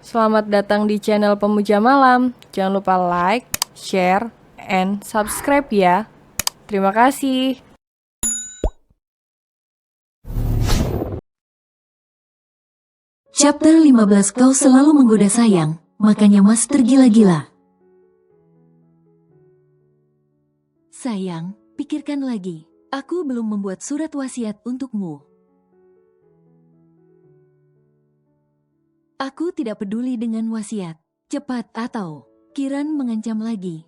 Selamat datang di channel Pemuja Malam. Jangan lupa like, share, and subscribe ya. Terima kasih. Chapter 15. Kau selalu menggoda sayang, makanya Mas tergila-gila. Sayang, pikirkan lagi. Aku belum membuat surat wasiat untukmu. Aku tidak peduli dengan wasiat. Cepat atau Kiran mengancam lagi.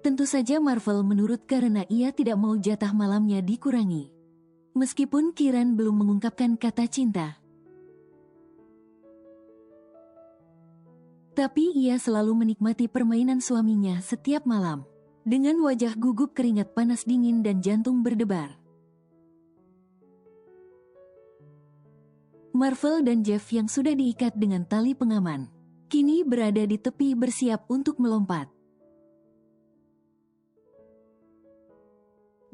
Tentu saja Marvel menurut karena ia tidak mau jatah malamnya dikurangi. Meskipun Kiran belum mengungkapkan kata cinta. Tapi ia selalu menikmati permainan suaminya setiap malam. Dengan wajah gugup keringat panas dingin dan jantung berdebar. Marvel dan Jeff yang sudah diikat dengan tali pengaman, kini berada di tepi bersiap untuk melompat.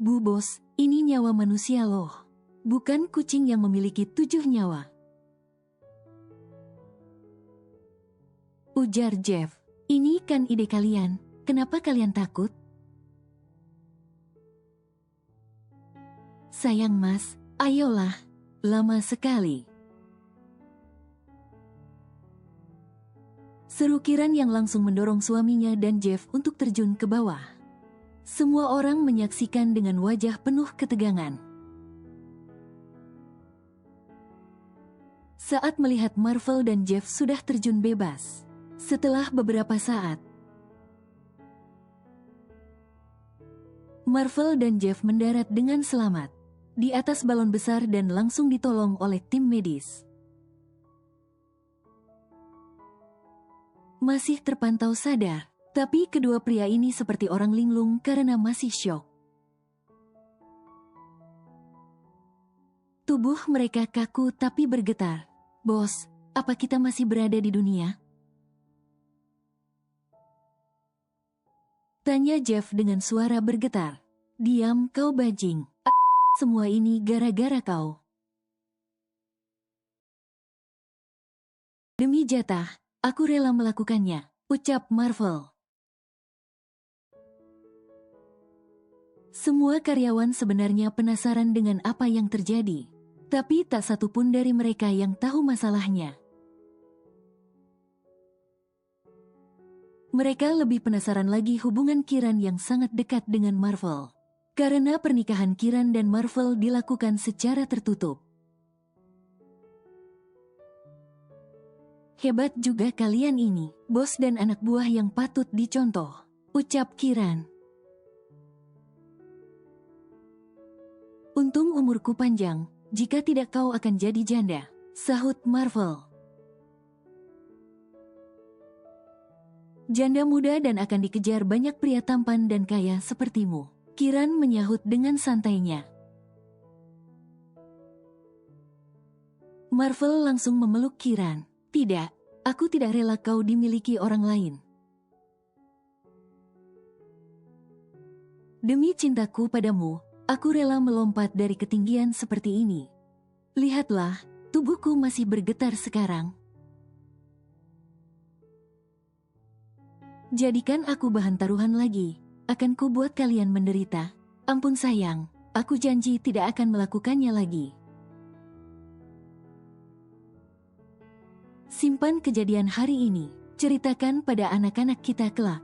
Bu bos, ini nyawa manusia loh. Bukan kucing yang memiliki 7 nyawa. Ujar Jeff, ini kan ide kalian, kenapa kalian takut? Sayang mas, ayolah, lama sekali. Seru Kiran yang langsung mendorong suaminya dan Jeff untuk terjun ke bawah. Semua orang menyaksikan dengan wajah penuh ketegangan. Saat melihat Marvel dan Jeff sudah terjun bebas. Setelah beberapa saat, Marvel dan Jeff mendarat dengan selamat di atas balon besar dan langsung ditolong oleh tim medis. Masih terpantau sadar, tapi kedua pria ini seperti orang linglung karena masih syok. Tubuh mereka kaku tapi bergetar. Bos, apa kita masih berada di dunia? Tanya Jeff dengan suara bergetar. Diam kau bajing. Semua ini gara-gara kau. Demi jatah, aku rela melakukannya, ucap Marvel. Semua karyawan sebenarnya penasaran dengan apa yang terjadi, tapi tak satu pun dari mereka yang tahu masalahnya. Mereka lebih penasaran lagi hubungan Kiran yang sangat dekat dengan Marvel. Karena pernikahan Kiran dan Marvel dilakukan secara tertutup. Hebat juga kalian ini, bos dan anak buah yang patut dicontoh, ucap Kiran. Untung umurku panjang, jika tidak kau akan jadi janda, sahut Marvel. Janda muda dan akan dikejar banyak pria tampan dan kaya sepertimu. Kiran menyahut dengan santainya. Marvel langsung memeluk Kiran. Tidak, aku tidak rela kau dimiliki orang lain. Demi cintaku padamu, aku rela melompat dari ketinggian seperti ini. Lihatlah, tubuhku masih bergetar sekarang. Jadikan aku bahan taruhan lagi. Akan ku buat kalian menderita. Ampun sayang, aku janji tidak akan melakukannya lagi. Simpan kejadian hari ini, ceritakan pada anak-anak kita kelak.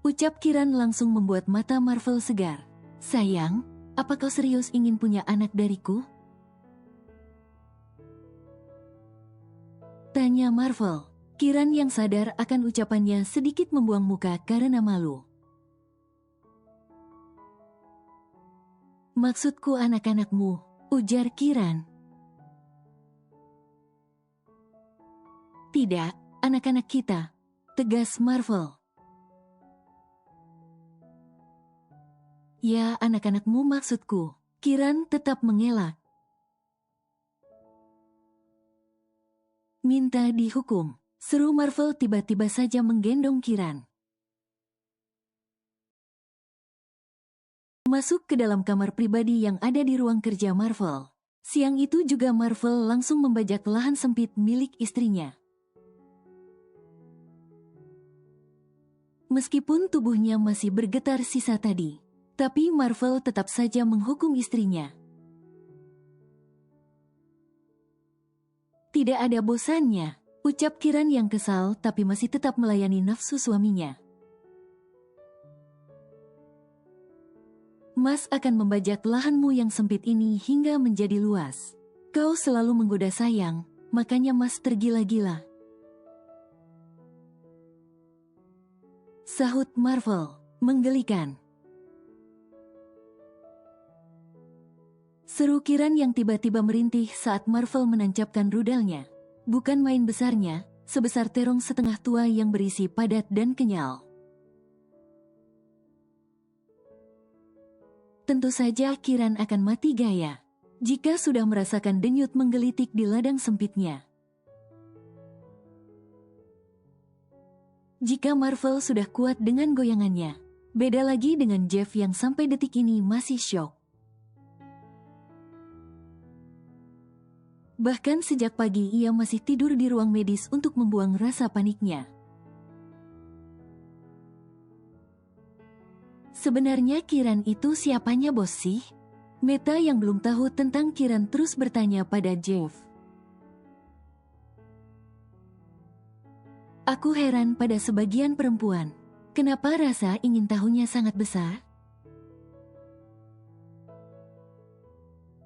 Ucap Kiran langsung membuat mata Marvel segar. Sayang, apa kau serius ingin punya anak dariku? Tanya Marvel. Kiran yang sadar akan ucapannya sedikit membuang muka karena malu. Maksudku anak-anakmu, ujar Kiran. Tidak, anak-anak kita, tegas Marvel. Ya, anak-anakmu maksudku. Kiran tetap mengelak. Minta dihukum. Seru Marvel tiba-tiba saja menggendong Kiran. masuk ke dalam kamar pribadi yang ada di ruang kerja Marvel. Siang itu juga Marvel langsung membajak lahan sempit milik istrinya. Meskipun tubuhnya masih bergetar sisa tadi, tapi Marvel tetap saja menghukum istrinya. Tidak ada bosannya, ucap Kiran yang kesal tapi masih tetap melayani nafsu suaminya. Mas akan membajak lahanmu yang sempit ini hingga menjadi luas. Kau selalu menggoda sayang, makanya Mas tergila-gila. Sahut Marvel, menggelikan. Seru Kiran yang tiba-tiba merintih saat Marvel menancapkan rudalnya. Bukan main besarnya, sebesar terong setengah tua yang berisi padat dan kenyal. Tentu saja Kiran akan mati gaya jika sudah merasakan denyut menggelitik di ladang sempitnya. Jika Marvel sudah kuat dengan goyangannya, beda lagi dengan Jeff yang sampai detik ini masih syok. Bahkan sejak pagi ia masih tidur di ruang medis untuk membuang rasa paniknya. Sebenarnya Kiran itu siapanya bos sih? Meta yang belum tahu tentang Kiran terus bertanya pada Jeff. Aku heran pada sebagian perempuan. Kenapa rasa ingin tahunya sangat besar?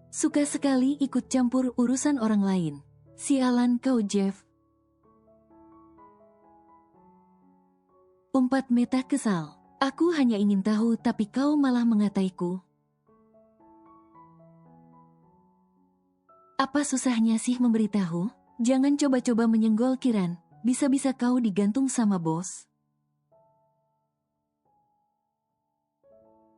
Suka sekali ikut campur urusan orang lain. Sialan kau Jeff. Umpat Meta kesal. Aku hanya ingin tahu tapi kau malah mengataiku. Apa susahnya sih memberitahu? Jangan coba-coba menyenggol Kiran. Bisa-bisa kau digantung sama bos.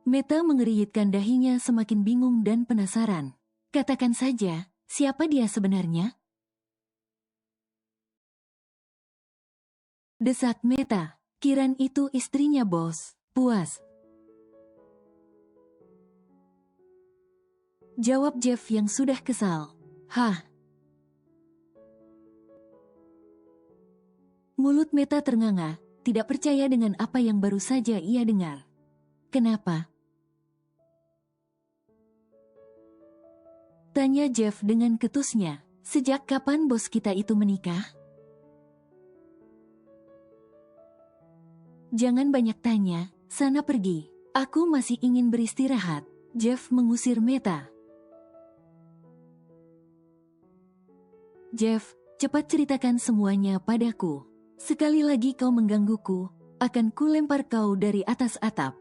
Meta mengeriyitkan dahinya semakin bingung dan penasaran. Katakan saja, siapa dia sebenarnya? Desak Meta. Kiran itu istrinya bos. Puas. Jawab Jeff yang sudah kesal. Hah? Mulut Meta ternganga, tidak percaya dengan apa yang baru saja ia dengar. Kenapa? Tanya Jeff dengan ketusnya. Sejak kapan bos kita itu menikah? Jangan banyak tanya, sana pergi. Aku masih ingin beristirahat. Jeff mengusir Meta. Jeff, cepat ceritakan semuanya padaku. Sekali lagi kau menggangguku, akan kulempar kau dari atas atap.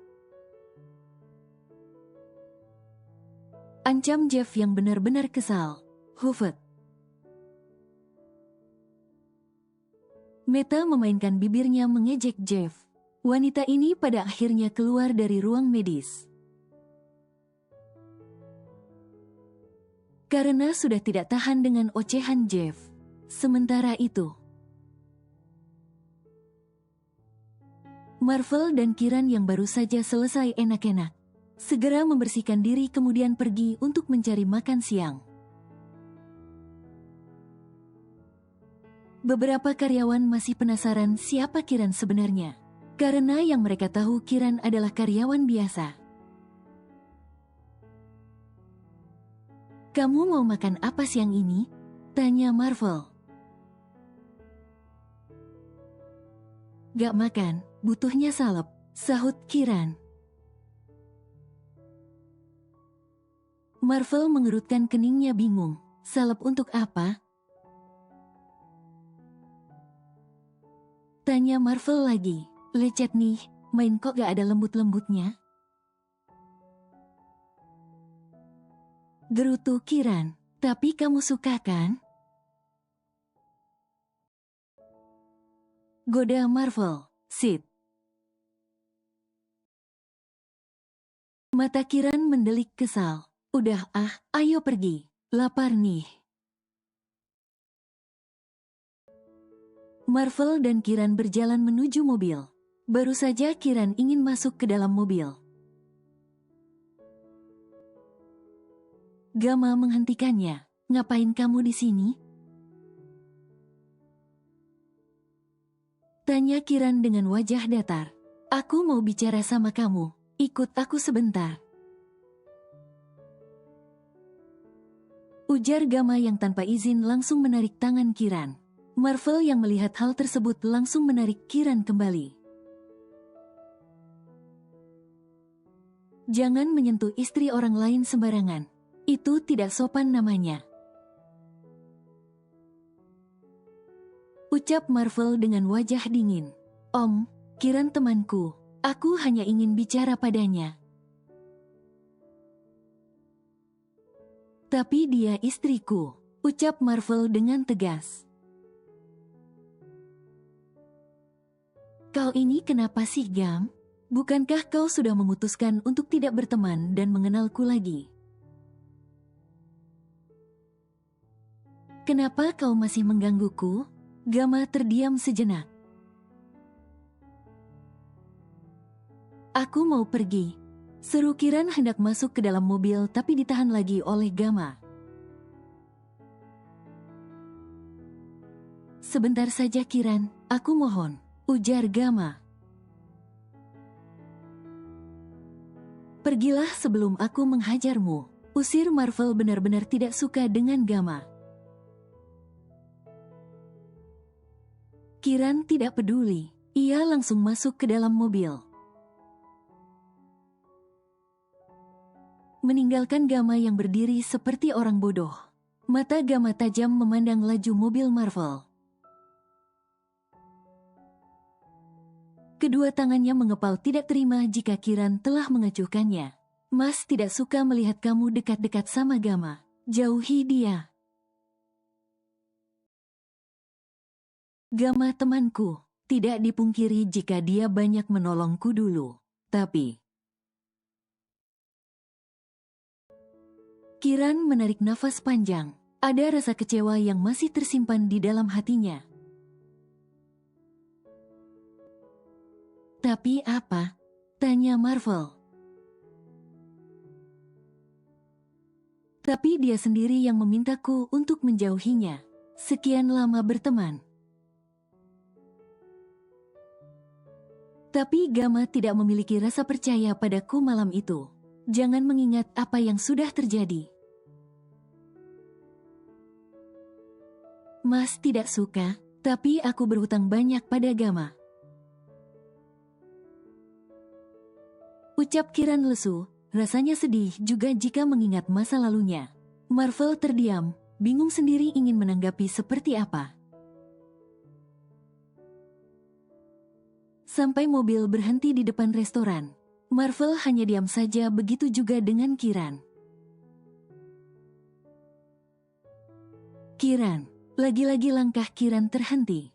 Ancam Jeff yang benar-benar kesal. Hufet. Meta memainkan bibirnya mengejek Jeff. Wanita ini pada akhirnya keluar dari ruang medis. Karena sudah tidak tahan dengan ocehan Jeff. Sementara itu, Marvel dan Kiran yang baru saja selesai enak-enak, segera membersihkan diri kemudian pergi untuk mencari makan siang. Beberapa karyawan masih penasaran siapa Kiran sebenarnya. Karena yang mereka tahu Kiran adalah karyawan biasa. Kamu mau makan apa siang ini? Tanya Marvel. Gak makan, butuhnya salep, sahut Kiran. Marvel mengerutkan keningnya bingung. Salep untuk apa? Tanya Marvel lagi. Lecet nih, main kok gak ada lembut-lembutnya? Gerutu Kiran, tapi kamu suka kan? Goda Marvel, sit. Mata Kiran mendelik kesal. Udah ayo pergi, lapar nih. Marvel dan Kiran berjalan menuju mobil. Baru saja Kiran ingin masuk ke dalam mobil. Gama menghentikannya. Ngapain kamu di sini? Tanya Kiran dengan wajah datar. Aku mau bicara sama kamu. Ikut aku sebentar. Ujar Gama yang tanpa izin langsung menarik tangan Kiran. Marvel yang melihat hal tersebut langsung menarik Kiran kembali. Jangan menyentuh istri orang lain sembarangan. Itu tidak sopan namanya. Ucap Marvel dengan wajah dingin. Om, Kiran temanku. Aku hanya ingin bicara padanya. Tapi dia istriku. Ucap Marvel dengan tegas. Kau ini kenapa sih, Gam? Bukankah kau sudah memutuskan untuk tidak berteman dan mengenalku lagi? Kenapa kau masih menggangguku? Gama terdiam sejenak. Aku mau pergi. Seru Kiran hendak masuk ke dalam mobil tapi ditahan lagi oleh Gama. Sebentar saja Kiran, aku mohon, ujar Gama. Pergilah sebelum aku menghajarmu. Usir Marvel benar-benar tidak suka dengan Gama. Kiran tidak peduli. Ia langsung masuk ke dalam mobil. Meninggalkan Gama yang berdiri seperti orang bodoh. Mata Gama tajam memandang laju mobil Marvel. Kedua tangannya mengepal tidak terima jika Kiran telah mengacuhkannya. Mas tidak suka melihat kamu dekat-dekat sama Gama. Jauhi dia. Gama temanku, tidak dipungkiri jika dia banyak menolongku dulu. Tapi Kiran menarik nafas panjang. Ada rasa kecewa yang masih tersimpan di dalam hatinya. Tapi apa? Tanya Marvel. Tapi dia sendiri yang memintaku untuk menjauhinya. Sekian lama berteman. Tapi Gama tidak memiliki rasa percaya padaku malam itu. Jangan mengingat apa yang sudah terjadi. Mas tidak suka, tapi aku berhutang banyak pada Gama. Ucap Kiran lesu, rasanya sedih juga jika mengingat masa lalunya. Marvel terdiam, bingung sendiri ingin menanggapi seperti apa. Sampai mobil berhenti di depan restoran. Marvel hanya diam saja, begitu juga dengan Kiran. Kiran, lagi-lagi langkah Kiran terhenti.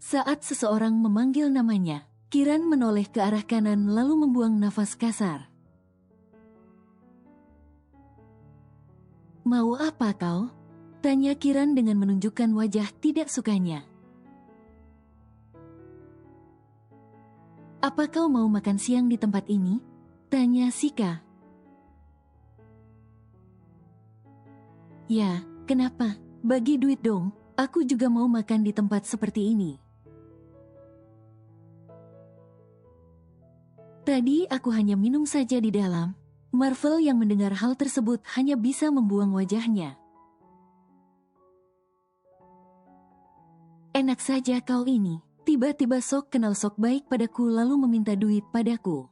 Saat seseorang memanggil namanya, Kiran menoleh ke arah kanan lalu membuang nafas kasar. Mau apa kau? Tanya Kiran dengan menunjukkan wajah tidak sukanya. Apa kau mau makan siang di tempat ini? Tanya Sika. Ya, kenapa? Bagi duit dong, aku juga mau makan di tempat seperti ini. Tadi aku hanya minum saja di dalam. Marvel yang mendengar hal tersebut hanya bisa membuang wajahnya. Enak saja kau ini, tiba-tiba sok kenal sok baik padaku lalu meminta duit padaku.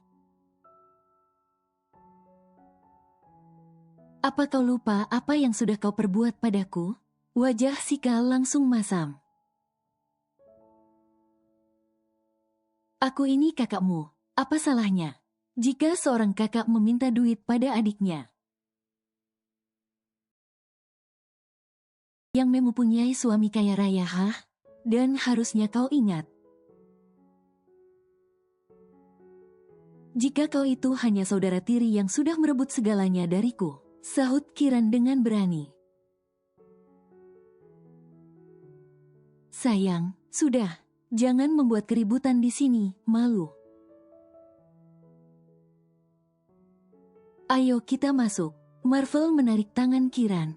Apa kau lupa apa yang sudah kau perbuat padaku? Wajah Sika langsung masam. Aku ini kakakmu, apa salahnya? Jika seorang kakak meminta duit pada adiknya yang mempunyai suami kaya raya, Dan harusnya kau ingat, jika kau itu hanya saudara tiri yang sudah merebut segalanya dariku, sahut Kiran dengan berani. Sayang, sudah, jangan membuat keributan di sini, malu. Ayo kita masuk. Marvel menarik tangan Kiran.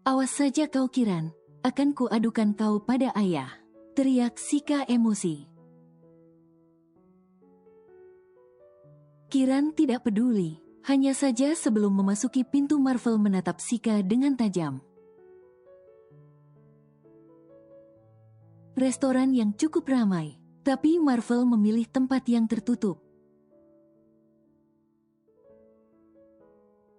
Awas saja kau Kiran, akan kuadukan kau pada ayah. Teriak Sika emosi. Kiran tidak peduli, hanya saja sebelum memasuki pintu Marvel menatap Sika dengan tajam. Restoran yang cukup ramai, tapi Marvel memilih tempat yang tertutup.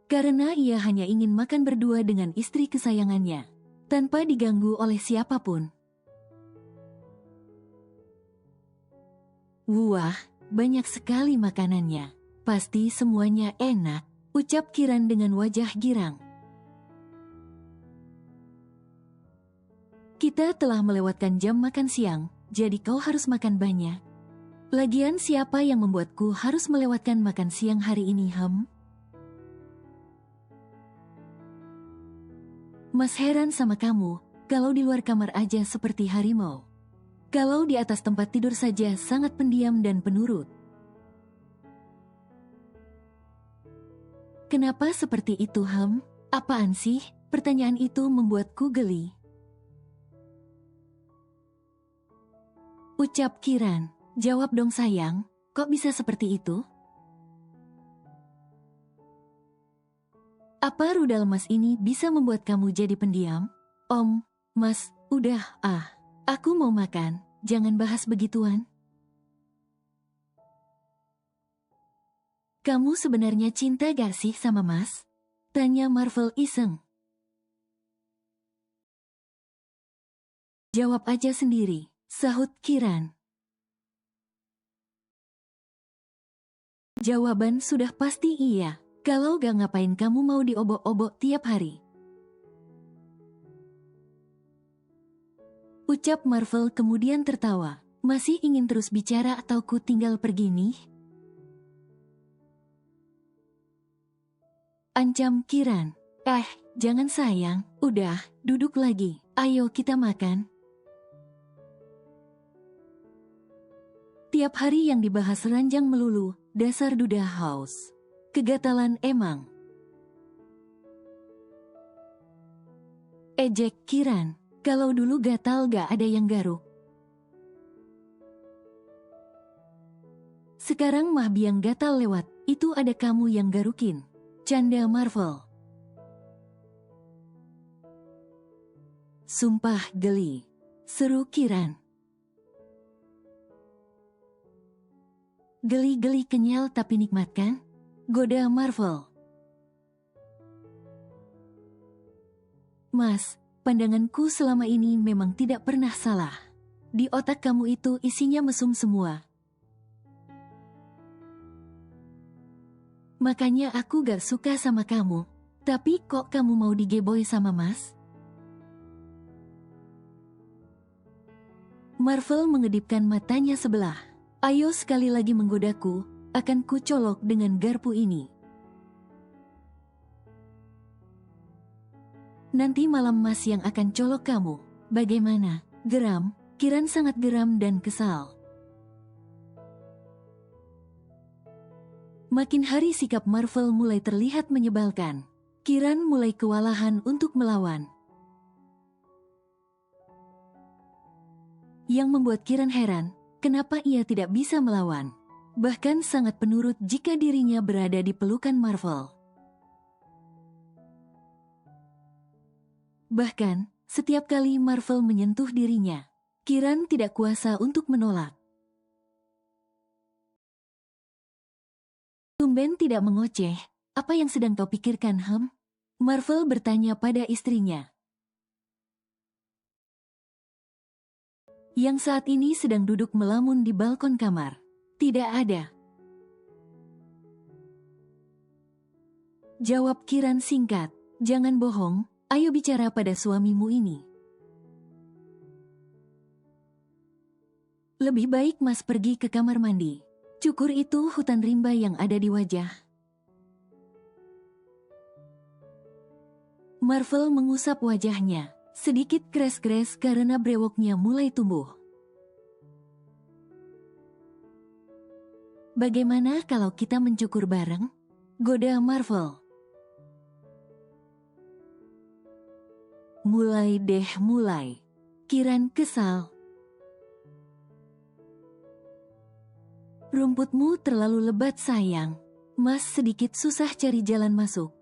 Karena ia hanya ingin makan berdua dengan istri kesayangannya, tanpa diganggu oleh siapapun. Wah, banyak sekali makanannya. Pasti semuanya enak, ucap Kiran dengan wajah girang. Kita telah melewatkan jam makan siang, jadi kau harus makan banyak. Lagian siapa yang membuatku harus melewatkan makan siang hari ini, Mas heran sama kamu, kalau di luar kamar aja seperti harimau. Kalau di atas tempat tidur saja sangat pendiam dan penurut. Kenapa seperti itu, Apaan sih? Pertanyaan itu membuatku geli. Ucap Kiran, jawab dong sayang, kok bisa seperti itu? Apa rudal emas ini bisa membuat kamu jadi pendiam? Mas, udah, aku mau makan, jangan bahas begituan. Kamu sebenarnya cinta gak sih sama Mas? Tanya Marvel iseng. Jawab aja sendiri, sahut Kiran. Jawaban sudah pasti iya. Kalau gak ngapain kamu mau diobok-obok tiap hari? Ucap Marvel kemudian tertawa. Masih ingin terus bicara atau ku tinggal pergi nih? Ancam Kiran. Jangan sayang, udah, duduk lagi. Ayo kita makan. Tiap hari yang dibahas ranjang melulu, dasar duda haus. Kegatalan emang. Ejek Kiran, kalau dulu gatal gak ada yang garuk. Sekarang mah biang gatal lewat, itu ada kamu yang garukin. Canda Marvel. Sumpah geli, seru Kiran. Geli-geli kenyal tapi nikmat kan? Goda Marvel. Mas, pandanganku selama ini memang tidak pernah salah. Di otak kamu itu isinya mesum semua. Makanya aku gak suka sama kamu. Tapi kok kamu mau digeboy sama Mas? Marvel mengedipkan matanya sebelah. Ayo sekali lagi menggodaku, akan kucolok dengan garpu ini. Nanti malam Mas yang akan colok kamu. Bagaimana? Geram? Kiran sangat geram dan kesal. Makin hari sikap Marvel mulai terlihat menyebalkan. Kiran mulai kewalahan untuk melawan. Yang membuat Kiran heran, kenapa ia tidak bisa melawan. Bahkan sangat penurut jika dirinya berada di pelukan Marvel. Bahkan, setiap kali Marvel menyentuh dirinya, Kiran tidak kuasa untuk menolak. Tumben tidak mengoceh, apa yang sedang kau pikirkan, Marvel bertanya pada istrinya. Yang saat ini sedang duduk melamun di balkon kamar. Tidak ada. Jawab Kiran singkat, jangan bohong, ayo bicara pada suamimu ini. Lebih baik Mas pergi ke kamar mandi. Cukur itu hutan rimba yang ada di wajah. Marvel mengusap wajahnya, sedikit kres-kres karena brewoknya mulai tumbuh. Bagaimana kalau kita mencukur bareng? Goda Marvel. Mulai deh mulai. Kiran kesal. Rumputmu terlalu lebat sayang. Mas sedikit susah cari jalan masuk.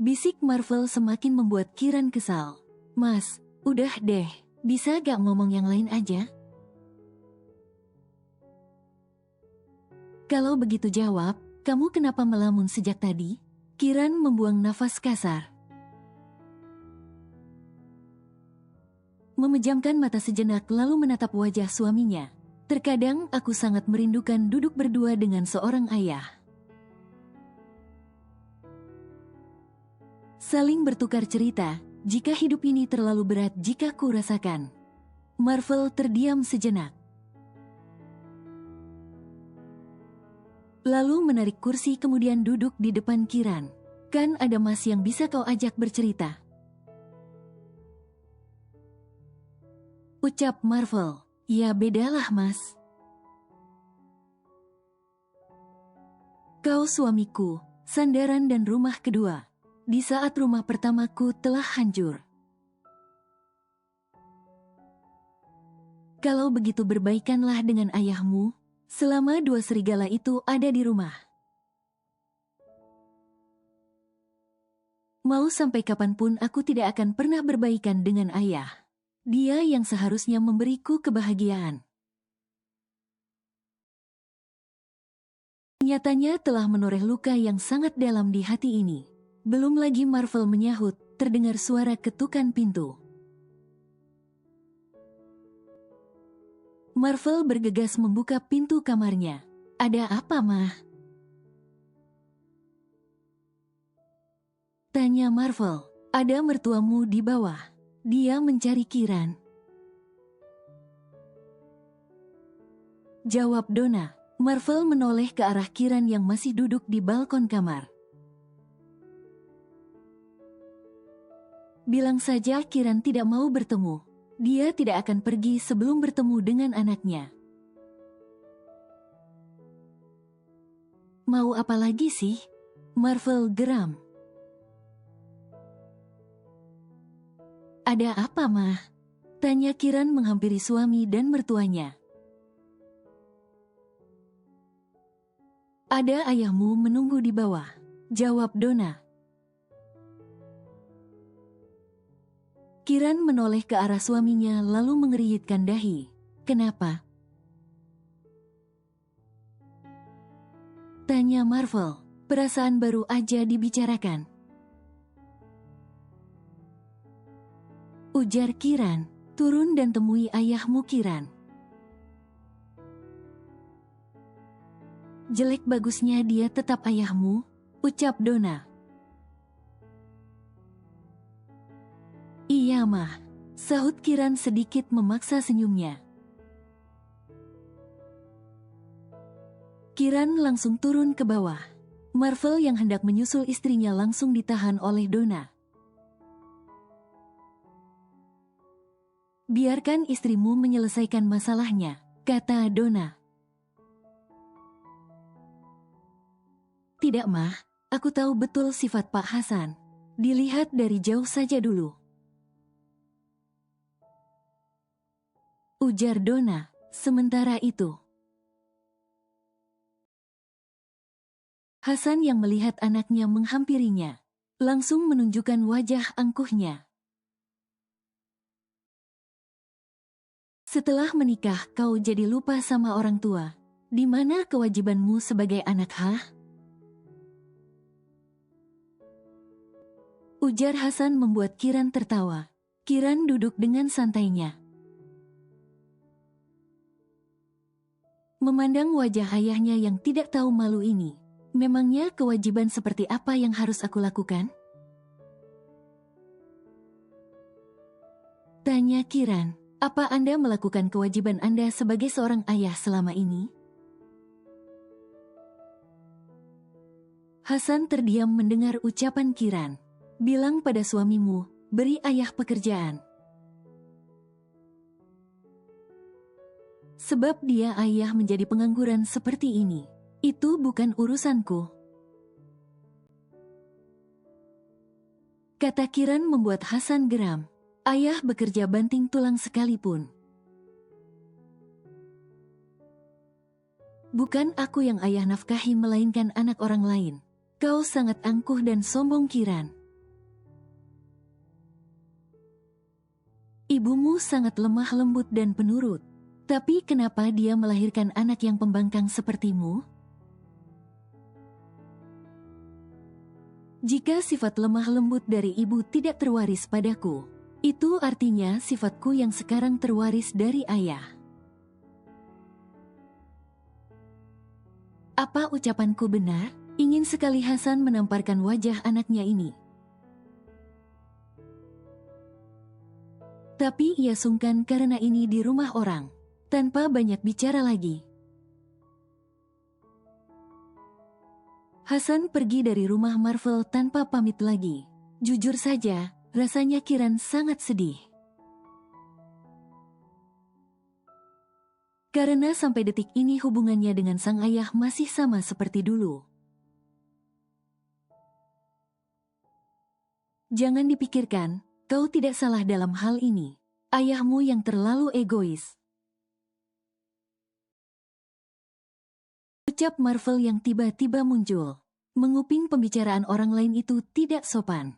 Bisik Marvel semakin membuat Kiran kesal. Mas, udah deh, bisa gak ngomong yang lain aja? Kalau begitu jawab, kamu kenapa melamun sejak tadi? Kiran membuang nafas kasar. Memejamkan mata sejenak lalu menatap wajah suaminya. Terkadang aku sangat merindukan duduk berdua dengan seorang ayah. Saling bertukar cerita, jika hidup ini terlalu berat jika ku rasakan. Marvel terdiam sejenak. Lalu menarik kursi kemudian duduk di depan Kiran. Kan ada Mas yang bisa kau ajak bercerita. Ucap Marvel. Ya bedalah Mas. Kau suamiku, sandaran dan rumah kedua. Di saat rumah pertamaku telah hancur. Kalau begitu berbaikanlah dengan ayahmu. Selama dua serigala itu ada di rumah. Mau sampai kapanpun aku tidak akan pernah berbaikan dengan ayah. Dia yang seharusnya memberiku kebahagiaan. Nyatanya telah menoreh luka yang sangat dalam di hati ini. Belum lagi Marvel menyahut, terdengar suara ketukan pintu. Marvel bergegas membuka pintu kamarnya. Ada apa, Mah? Tanya Marvel. Ada mertuamu di bawah. Dia mencari Kiran. Jawab Donna. Marvel menoleh ke arah Kiran yang masih duduk di balkon kamar. Bilang saja Kiran tidak mau bertemu. Dia tidak akan pergi sebelum bertemu dengan anaknya. Mau apa lagi sih? Marvel geram. Ada apa, Mah? Tanya Kiran menghampiri suami dan mertuanya. Ada ayahmu menunggu di bawah. Jawab Donna. Kiran menoleh ke arah suaminya lalu mengeriyitkan dahi. Kenapa? Tanya Marvel. Perasaan baru aja dibicarakan. Ujar Kiran. Turun dan temui ayahmu Kiran. Jelek bagusnya dia tetap ayahmu, ucap Donna. Iya Mah, sahut Kiran sedikit memaksa senyumnya. Kiran langsung turun ke bawah. Marvel yang hendak menyusul istrinya langsung ditahan oleh Donna. Biarkan istrimu menyelesaikan masalahnya, kata Donna. Tidak Mah, aku tahu betul sifat Pak Hasan. Dilihat dari jauh saja dulu. Ujar Donna. Sementara itu, Hasan yang melihat anaknya menghampirinya, langsung menunjukkan wajah angkuhnya. Setelah menikah kau jadi lupa sama orang tua. Di mana kewajibanmu sebagai anak, hah? Ujar Hasan membuat Kiran tertawa. Kiran duduk dengan santainya. Memandang wajah ayahnya yang tidak tahu malu ini. Memangnya kewajiban seperti apa yang harus aku lakukan? Tanya Kiran. Apa Anda melakukan kewajiban Anda sebagai seorang ayah selama ini? Hasan terdiam mendengar ucapan Kiran. Bilang pada suamimu, beri ayah pekerjaan. Sebab dia ayah menjadi pengangguran seperti ini. Itu bukan urusanku. Kata Kiran membuat Hasan geram. Ayah bekerja banting tulang sekalipun. Bukan aku yang ayah nafkahi melainkan anak orang lain. Kau sangat angkuh dan sombong, Kiran. Ibumu sangat lemah lembut dan penurut. Tapi kenapa dia melahirkan anak yang pembangkang sepertimu? Jika sifat lemah lembut dari ibu tidak terwaris padaku, itu artinya sifatku yang sekarang terwaris dari ayah. Apa ucapanku benar? Ingin sekali Hasan menamparkan wajah anaknya ini. Tapi ia sungkan karena ini di rumah orang. Tanpa banyak bicara lagi, Hasan pergi dari rumah Marvel tanpa pamit lagi. Jujur saja, rasanya Kiran sangat sedih. Karena sampai detik ini hubungannya dengan sang ayah masih sama seperti dulu. Jangan dipikirkan, kau tidak salah dalam hal ini. Ayahmu yang terlalu egois. Ucap Marvel yang tiba-tiba muncul. Menguping pembicaraan orang lain itu tidak sopan.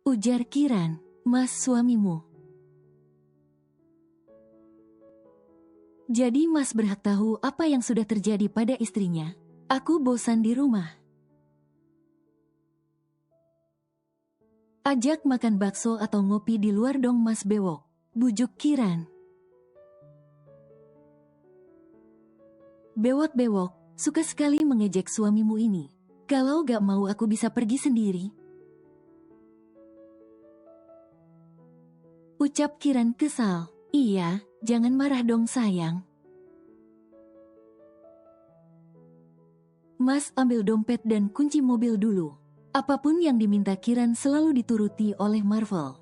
Ujar Kiran, Mas suamimu. Jadi Mas berhak tahu apa yang sudah terjadi pada istrinya. Aku bosan di rumah. Ajak makan bakso atau ngopi di luar dong Mas Bewok. Bujuk Kiran. Bewok-bewok, suka sekali mengejek suamimu ini. Kalau gak mau aku bisa pergi sendiri. Ucap Kiran kesal. Iya, jangan marah dong sayang. Mas ambil dompet dan kunci mobil dulu. Apapun yang diminta Kiran selalu dituruti oleh Marvel.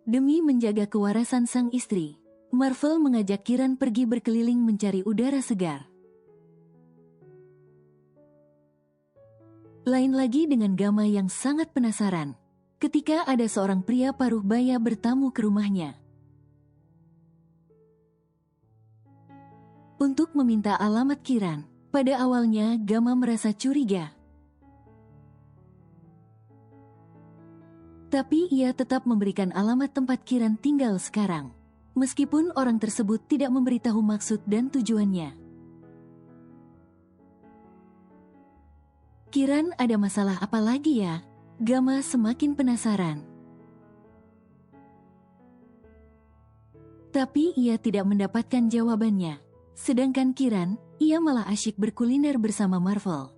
Demi menjaga kewarasan sang istri, Marvel mengajak Kiran pergi berkeliling mencari udara segar. Lain lagi dengan Gama yang sangat penasaran ketika ada seorang pria paruh baya bertamu ke rumahnya. Untuk meminta alamat Kiran, pada awalnya Gama merasa curiga. Tapi ia tetap memberikan alamat tempat Kiran tinggal sekarang. Meskipun orang tersebut tidak memberitahu maksud dan tujuannya. Kiran ada masalah apa lagi ya? Gama semakin penasaran. Tapi ia tidak mendapatkan jawabannya. Sedangkan Kiran, ia malah asyik berkuliner bersama Marvel.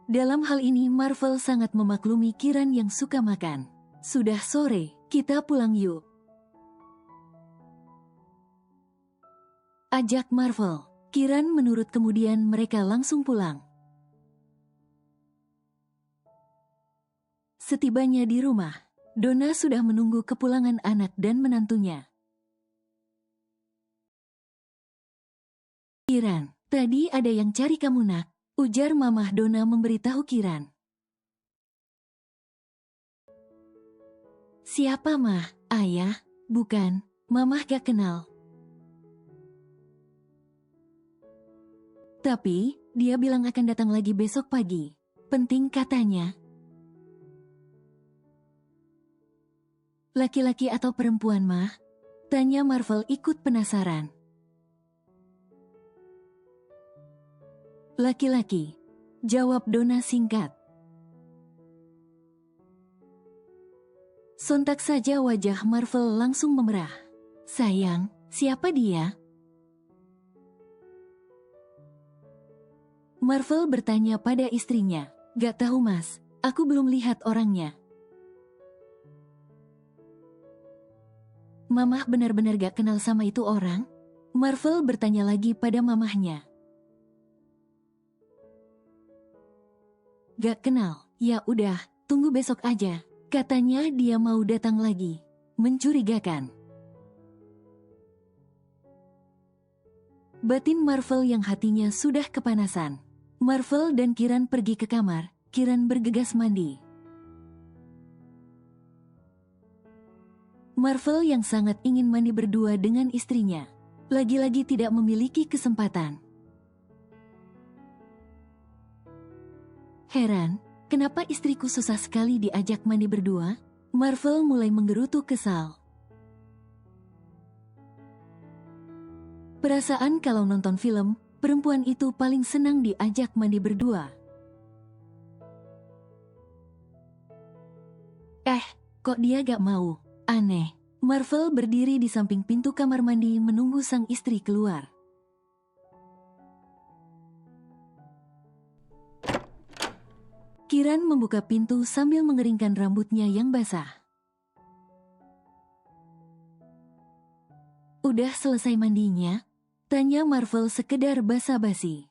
Dalam hal ini Marvel sangat memaklumi Kiran yang suka makan. Sudah sore, kita pulang yuk. Ajak Marvel. Kiran menurut kemudian mereka langsung pulang. Setibanya di rumah, Donna sudah menunggu kepulangan anak dan menantunya. Kiran, tadi ada yang cari kamu nak, ujar mamah Donna memberitahu Kiran. Siapa mah? Ayah? Bukan, mamah gak kenal. Tapi, dia bilang akan datang lagi besok pagi. Penting katanya. Laki-laki atau perempuan mah? Tanya Marvel ikut penasaran. Laki-laki, jawab Donna singkat. Sontak saja wajah Marvel langsung memerah. Sayang, siapa dia? Marvel bertanya pada istrinya. Gak tahu mas, aku belum lihat orangnya. Mamah benar-benar gak kenal sama itu orang? Marvel bertanya lagi pada mamahnya. Gak kenal. Ya udah, tunggu besok aja. Katanya dia mau datang lagi. Mencurigakan. Batin Marvel yang hatinya sudah kepanasan. Marvel dan Kiran pergi ke kamar. Kiran bergegas mandi. Marvel yang sangat ingin mandi berdua dengan istrinya, lagi-lagi tidak memiliki kesempatan. Heran, kenapa istriku susah sekali diajak mandi berdua? Marvel mulai menggerutu kesal. Perasaan kalau nonton film, perempuan itu paling senang diajak mandi berdua. Kok dia gak mau? Aneh. Marvel berdiri di samping pintu kamar mandi menunggu sang istri keluar. Kiran membuka pintu sambil mengeringkan rambutnya yang basah. Udah selesai mandinya? Tanya Marvel sekedar basa-basi.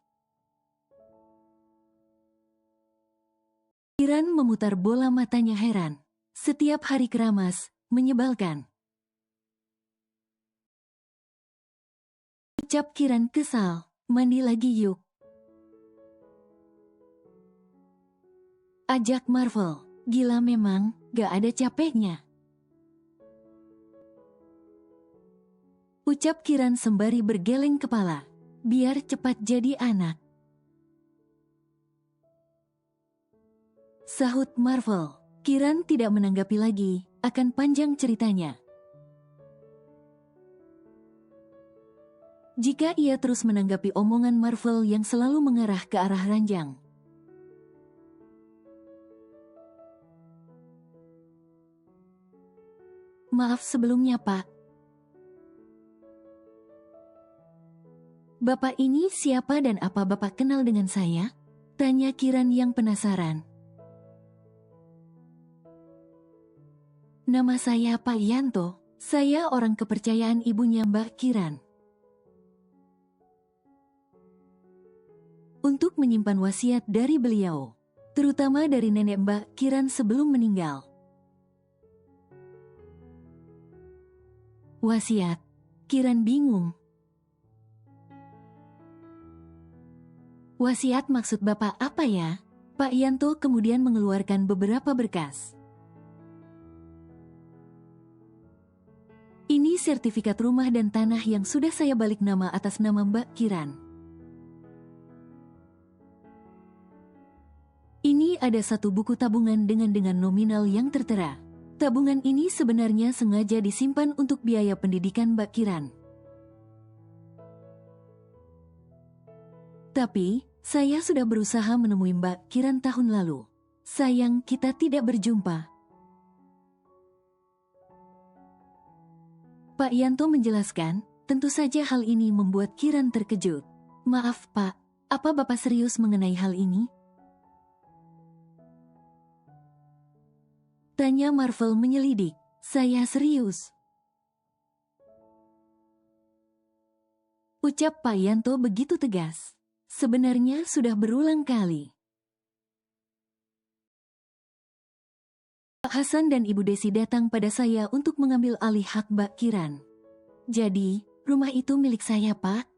Kiran memutar bola matanya heran. Setiap hari keramas, menyebalkan. Ucap Kiran kesal, mandi lagi yuk. Ajak Marvel, gila memang, gak ada capeknya. Ucap Kiran sembari bergeleng kepala, biar cepat jadi anak. Sahut Marvel. Kiran tidak menanggapi lagi, akan panjang ceritanya. Jika ia terus menanggapi omongan Marvel yang selalu mengarah ke arah ranjang. Maaf sebelumnya, Pak. Bapak ini siapa dan apa Bapak kenal dengan saya? Tanya Kiran yang penasaran. Nama saya Pak Yanto, saya orang kepercayaan ibunya Mbak Kiran. Untuk menyimpan wasiat dari beliau, terutama dari nenek Mbak Kiran sebelum meninggal. Wasiat? Kiran bingung. Wasiat maksud Bapak apa ya? Pak Yanto kemudian mengeluarkan beberapa berkas. Ini sertifikat rumah dan tanah yang sudah saya balik nama atas nama Mbak Kiran. Ini ada satu buku tabungan dengan nominal yang tertera. Tabungan ini sebenarnya sengaja disimpan untuk biaya pendidikan Mbak Kiran. Tapi, saya sudah berusaha menemui Mbak Kiran tahun lalu. Sayang kita tidak berjumpa. Pak Yanto menjelaskan, tentu saja hal ini membuat Kiran terkejut. Maaf Pak, apa Bapak serius mengenai hal ini? Tanya Marvel menyelidik. Saya serius. Ucap Pak Yanto begitu tegas. Sebenarnya sudah berulang kali. Pak Hasan dan Ibu Desi datang pada saya untuk mengambil alih hak Mbak Kiran. Jadi, rumah itu milik saya, Pak?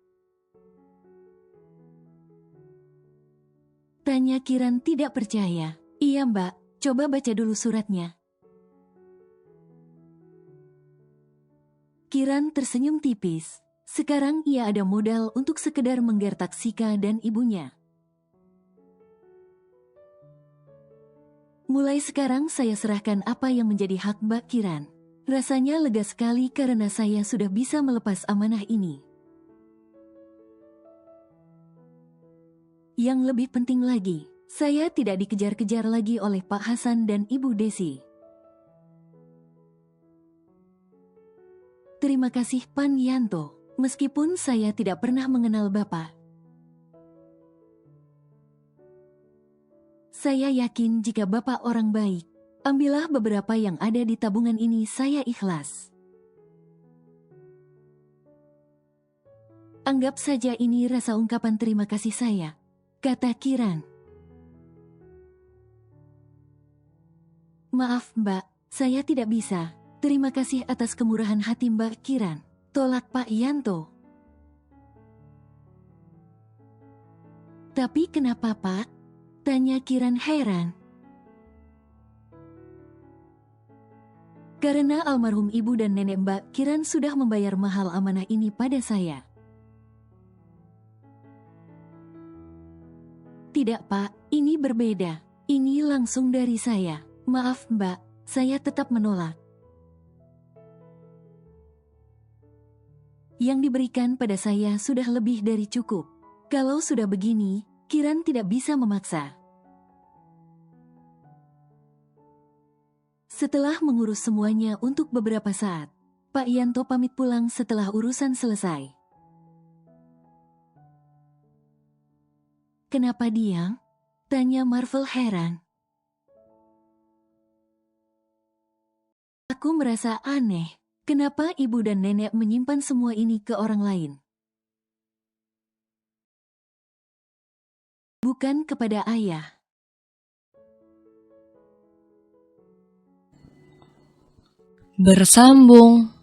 Tanya Kiran tidak percaya. Iya, Mbak. Coba baca dulu suratnya. Kiran tersenyum tipis. Sekarang ia ada modal untuk sekedar menggertak Sika dan ibunya. Mulai sekarang saya serahkan apa yang menjadi hak Mbak Kiran. Rasanya lega sekali karena saya sudah bisa melepas amanah ini. Yang lebih penting lagi, saya tidak dikejar-kejar lagi oleh Pak Hasan dan Ibu Desi. Terima kasih Pan Yanto, meskipun saya tidak pernah mengenal Bapak. Saya yakin jika Bapak orang baik, ambillah beberapa yang ada di tabungan ini, saya ikhlas. Anggap saja ini rasa ungkapan terima kasih saya, kata Kiran. Maaf Mbak, saya tidak bisa. Terima kasih atas kemurahan hati Mbak Kiran. Tolak Pak Yanto. Tapi kenapa Pak? Tanya Kiran heran. Karena almarhum ibu dan nenek Mbak Kiran sudah membayar mahal amanah ini pada saya. Tidak Pak, ini berbeda. Ini langsung dari saya. Maaf Mbak, saya tetap menolak. Yang diberikan pada saya sudah lebih dari cukup. Kalau sudah begini, Kiran tidak bisa memaksa. Setelah mengurus semuanya untuk beberapa saat, Pak Yanto pamit pulang setelah urusan selesai. Kenapa diam? Tanya Marvel heran. Aku merasa aneh. Kenapa ibu dan nenek menyimpan semua ini ke orang lain? Bukan kepada ayah. Bersambung.